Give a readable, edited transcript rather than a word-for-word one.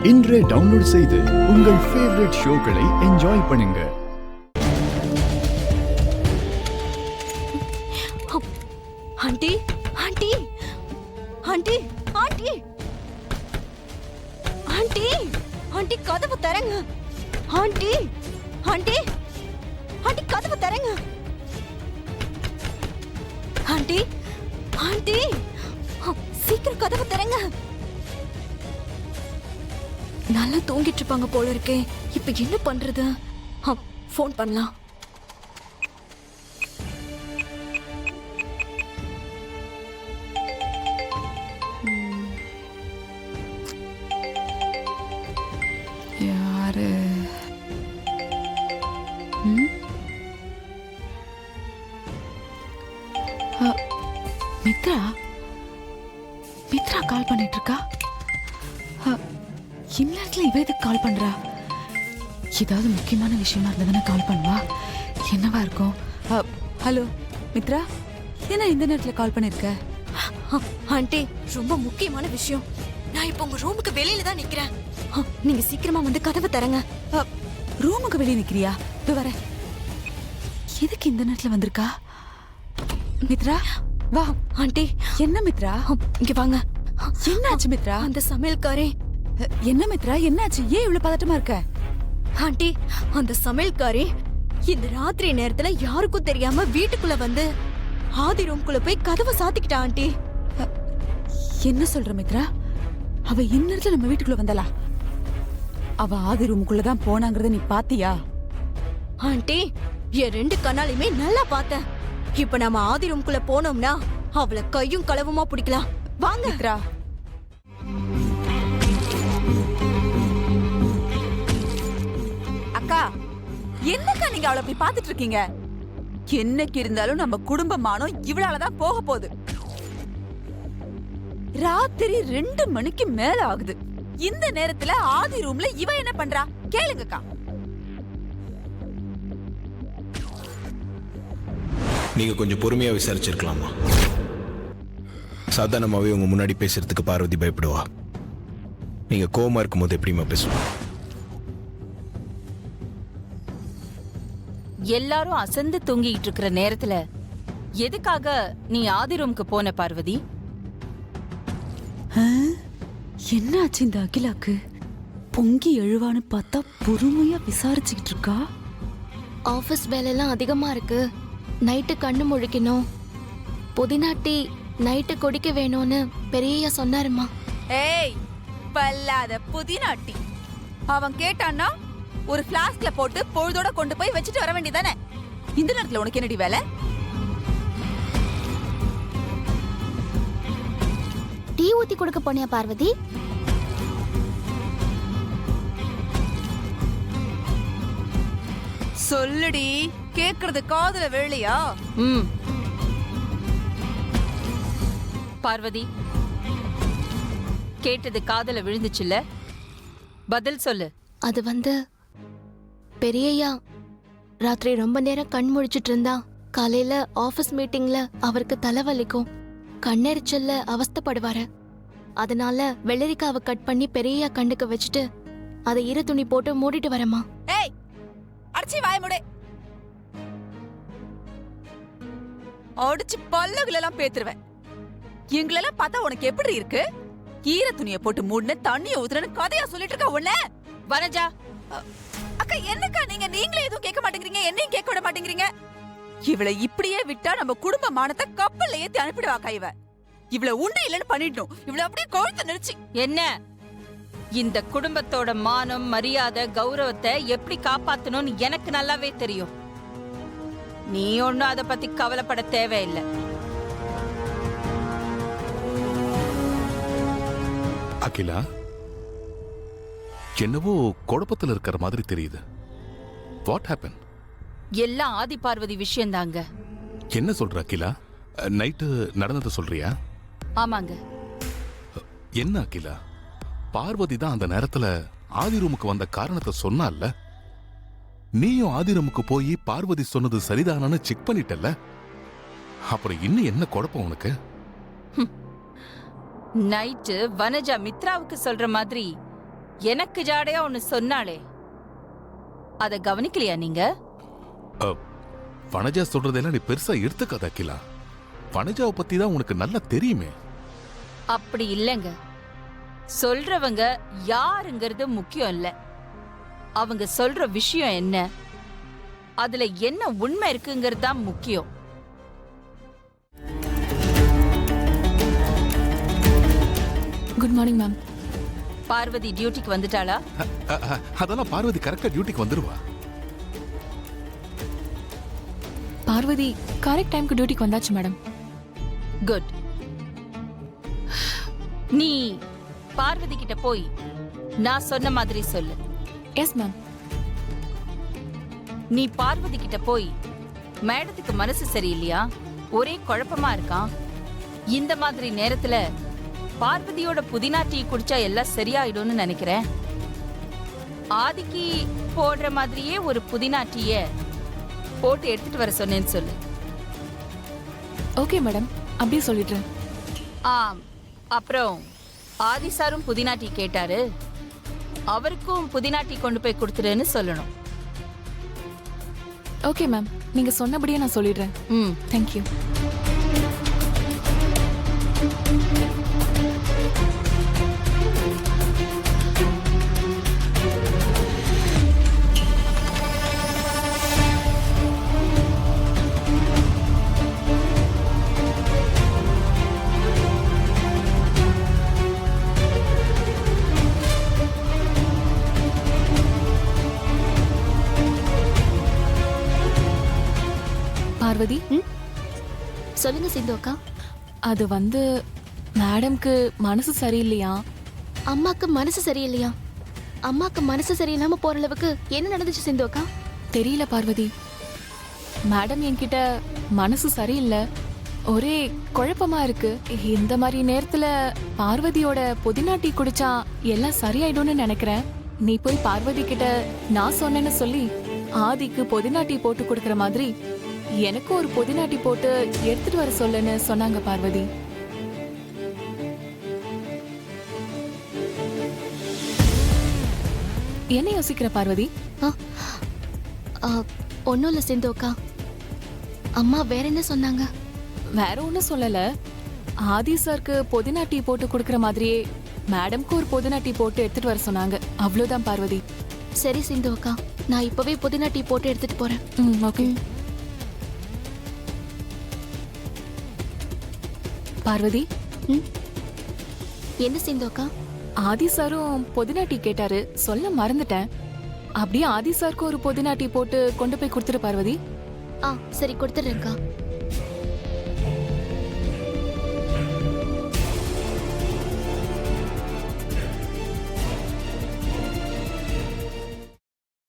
இன்றே டவுன்லோட் செய்து உங்கள் ஃபேவரட் ஷோக்களை என்ஜாய் பண்ணுங்க. Aunty aunty aunty aunty aunty aunty கதவு தரங்க. ஆண்டி ஆண்டி ஆண்டி கதவு தரங்க. ஆண்டி ஆண்டி சீக்கிரம் கதவு தரங்க. நல்லா தூங்கிட்டு இருப்பாங்க போல இருக்கே. இப்ப என்ன பண்றது? போன் பண்ணலாம். யாரு? மித்ரா மித்ரா கால் பண்ணிட்டு இருக்கா. இந்நேரத்துல இவ எதுக்கு கால் பண்றா? ஏதாவது முக்கியமான விஷயமா இருந்ததுன்னா கால் பண்ணுவா. என்னவா இருக்கும்? ஹலோ மித்ரா, என்ன இந்த நேரத்துல கால் பண்ணிருக்க? ஆண்டி, ரொம்ப முக்கியமான விஷயம். நான் இப்ப உங்க ரூமுக்கு வெளியில தான் நிக்கிறேன். நீங்க சீக்கிரமா வந்து கதவை தரங்க. ரூமுக்கு வெளியே நிக்கிறியா? இது வர. எதுக்கு இந்த நேரத்துல வந்திருக்கா? மித்ரா வா. ஆண்டி. என்ன மித்ரா? இங்க வாங்க. என்னாச்சு மித்ரா? அந்த சமையல்காரே. என்ன மித்ரா, என்னாச்சு? ஏன் இவ்வளவு பதட்டமா இருக்க? ஆண்டி, அந்த சமையல்காரே இந்த ராத்திரி நேரத்துல யாருக்கும் தெரியாம வீட்டுக்குள்ள வந்து ஆதி ரூம்குள்ள போய் கதவை சாத்திக்கிட்டா. ஆண்டி, என்ன சொல்ற மித்ரா? அவ இந்நேரத்துல நம்ம வீட்டுக்குள்ள வந்தாளா? அவ ஆதி ரூமுக்குள்ளதான் போனாங்கறத நீ பாத்தியா? ஆண்டி, என் 2 கண்ணாலையுமே நல்லா பார்த்தேன். இப்ப நம்ம ஆதி ரூம்குள்ள போனோம்னா அவளை கையும் களவுமா பிடிக்கலாம். வாங்க மித்ரா. அக்கா, என்னக்கா நீங்க அவளை அப்படி பாத்துட்டு இருக்கீங்க? என்னைக்கு இருந்தாலும் நம்ம குடும்பமானம் இவளாலதான் போக போகுது. ராத்திரி 2 மணிக்கு மேல ஆகுது. இந்த நேரத்துல ஆதி ரூம்ல இவ என்ன பண்றா? கேளுங்கக்கா. நீங்க கொஞ்சம் பொறுமையா விசாரிச்சிருக்கலாமா? சாதாரணமாவே உங்க முன்னாடி பேசுறதுக்கு பார்வதி பயப்படுவா. நீங்க கோவமா இருக்கும்போது எப்படிமா பேசுவா? எல்லாரும் அசந்து தூங்கிட்டு இருக்கிற நேரத்துல எதுக்காக நீ ஆதி ரூமுக்கு போன பார்வதி? என்ன ஆச்சு இந்த அகிலாக்கு? பொங்கி எழுவான்னு பார்த்தா பொறுமையா விசாரிச்சுக்கிட்டு இருக்கா. ஆபீஸ் வேலையெல்லாம் அதிகமா இருக்கு. நைட்டு கண்ணு முழிக்கணும். புதினா டீ நைட்டு குடிக்க வேணும்னு பெரியய்யா சொன்னாருமா. ஏய், பல்லாத புதினா டீ. அவன் கேட்டான்னா ஒரு ஃபிளாஸ்க்ல போட்டு பொழுதோட கொண்டு போய் வச்சுட்டு வர வேண்டியதானே? இந்த நேரத்துல உனக்கு என்னடி வேலை? டீ ஊத்தி கொடுக்க போனியா பார்வதி? சொல்லுடி, கேக்குறது காதுல வேலையா? பார்வதி, கேட்டது காதுல விழுந்துச்சுல்ல? பதில் சொல்லு. அது வந்து பெரியய்யா ராத்திரி ரொம்ப நேரம் கண் முழிச்சிட்டு இருந்தா. காலையில ஆபீஸ் மீட்டிங்ல அவருக்கு தலைவலிக்கும், கண்ணெரிச்சல்ல அவஸ்தைப்படுவாரு. அதனால வெள்ளரிக்காவை கட் பண்ணி பெரியய்யா கண்ணுக்கு வச்சுட்டு அதை ஈர துணி போட்டு மூடிட்டு வரமா. ஏய், அடிச்சி வாய மூடு. அடிச்சு பல்லுகள் எல்லாம் பேத்துருவேன். எங்களெல்லாம் பார்த்தா உனக்கு எப்படி இருக்கு? ஈர துணியை போட்டு மூடுன, தண்ணியை ஊத்துறன்னு கதையா சொல்லிட்டு இருக்கா உன்ன. வனஜா. அக்கா, என்னக்கா நீங்களே எதுவும் கேட்க மாட்டேங்கிறீங்க, என்னையும் கேட்க விட மாட்டேங்கிறீங்க. இவளை இப்படியே விட்டா நம்ம குடும்ப மானத்தை கப்பல்ல ஏத்தி அனுப்பிடுவாக்கா. இவளை உண்டு இல்லன்னு பண்ணிடணும். இவளை அப்படியே கொழுத்து நெரிச்சு. என்ன? இந்த குடும்பத்தோட மானம், மரியாதை, கௌரவத்தை எப்படி காப்பாத்தணும்னு எனக்கு நல்லாவே தெரியும். நீ ஒன்னும் அதை பத்தி கவலைப்பட தேவையில்லை. அகிலா, என்னவோ குழப்பத்துல இருக்கிற மாதிரி தெரியுது. What happen? எல்லாம் ஆதி பார்வதி விஷயம் தாங்க. என்ன சொல்ற அகிலா? நைட்டு நடந்ததை சொல்றியா? ஆமாங்க. என்ன அகிலா, பார்வதி தான் அந்த நேரத்துல ஆதி ரூமுக்கு வந்த காரணத்தை சொன்னால. நீயும் ஆதி ரூமுக்கு போய் பார்வதி சொன்னது சரிதானு செக் பண்ணிட்டல. அப்புறம் இன்னும் என்ன குழப்பம் உனக்கு? நைட்டு வனஜா மித்ராவுக்கு சொல்ற மாதிரி எனக்கு ஜாடையா ஒன்னு சொன்னாளே, அத கவனிக்கலையா நீங்க? வனஜா சொல்றதெல்லாம் நீ பெருசா எடுத்துக்காத அகிலா. வனஜாவை பத்தி தான் உனக்கு நல்லா தெரியுமே. அப்படி இல்லைங்க. சொல்றவங்க யாருங்கிறது முக்கியம் இல்ல, அவங்க சொல்ற விஷயம் என்ன, அதுல என்ன உண்மை இருக்குங்கிறது தான் முக்கியம். Good morning ma'am. பார்வதி டியூட்டிக்கு வந்துட்டாளா? அதெல்லாம் பார்வதி கரெக்டா டியூட்டிக்கு வந்துருவா. பார்வதி கரெக்ட் டைம்க்கு டியூட்டிக்கு வந்தாச்சு மேடம். குட். நீ பார்வதி கிட்ட போய் நான் சொன்ன மாதிரி சொல்லு. Yes ma'am. நீ பார்வதி கிட்ட போய், மேடத்துக்கு மனசு சரியில்லையா, ஒரே குழப்பமா இருக்கான், இந்த மாதிரி நேரத்துல பார்வதியோட புதினா டீ குடிச்சா எல்லாம் சரியாயிடும்னு நினைக்கிறேன், ஆதிக்கு போடுற மாதிரியே ஒரு புதினா டீய போட்டு எடுத்துட்டு வர சொன்னேன்னு சொல்லு. ஓகே மேடம், அப்படியே சொல்லிடுறேன். அப்புறம் ஆதி சாரும் புதினா டீ கேட்டாரு, அவருக்கும் புதினா டீ கொண்டு போய் கொடுத்துருன்னு சொல்லணும். ஓகே மேம், நீங்க சொன்னபடியே நான் சொல்லிடுறேன். தேங்க்யூ. பார்வதி, சொல்லுங்க சிந்து அக்கா. அது வந்து மேடம்க்கு மனசு சரியில்லையா? அம்மாக்கு மனசு சரியில்லையா? அம்மாக்கு மனசு சரியில்லாம போற அளவுக்கு என்ன நடந்துச்சு சிந்து அக்கா? தெரியல பார்வதி. மேடம் என்கிட்ட மனசு சரியில்லை, ஒரே குழப்பமா இருக்கு, இந்த மாதிரி நேரத்துல பார்வதியோட புதினா டீ குடிச்சா எல்லாம் சரியாயிடும்னு நினைக்கிறேன், நீ போய் பார்வதி கிட்ட நான் சொன்னேன்னு சொல்லி ஆதிக்கு புதினா டீ போட்டு கொடுக்கற மாதிரி எனக்கு ஒரு புதினா டீ போட்டு எடுத்துட்டு வர சொல்லுன்னு சொன்னாங்க பார்வதி. என்ன யோசிக்கிற பார்வதி? ஒன்னும் இல்ல சிந்து அக்கா. அம்மா வேற என்ன சொன்னாங்க? வேற ஒன்னும் சொல்லல, ஆதி சாருக்கு புதினா டீ போட்டு கொடுக்கற மாதிரியே மேடம்க்கு ஒரு புதினா டீ போட்டு எடுத்துட்டு வர சொன்னாங்க, அவ்வளவுதான் பார்வதி. சரி சிந்து அக்கா, நான் இப்பவே புதினா டீ போட்டு எடுத்துட்டு போறேன். ஓகே. பார்வதி, என்ன சிந்து அக்கா? ஆதி சாரும் புதினா டீ கேட்டாரு, சொல்ல மறந்துட்டேன். அப்படியே ஆதி சாருக்கு ஒரு புதினா டீ போட்டு கொண்டு போய் கொடுத்துரு பார்வதி. சரி கொடுத்துறேன்க்கா.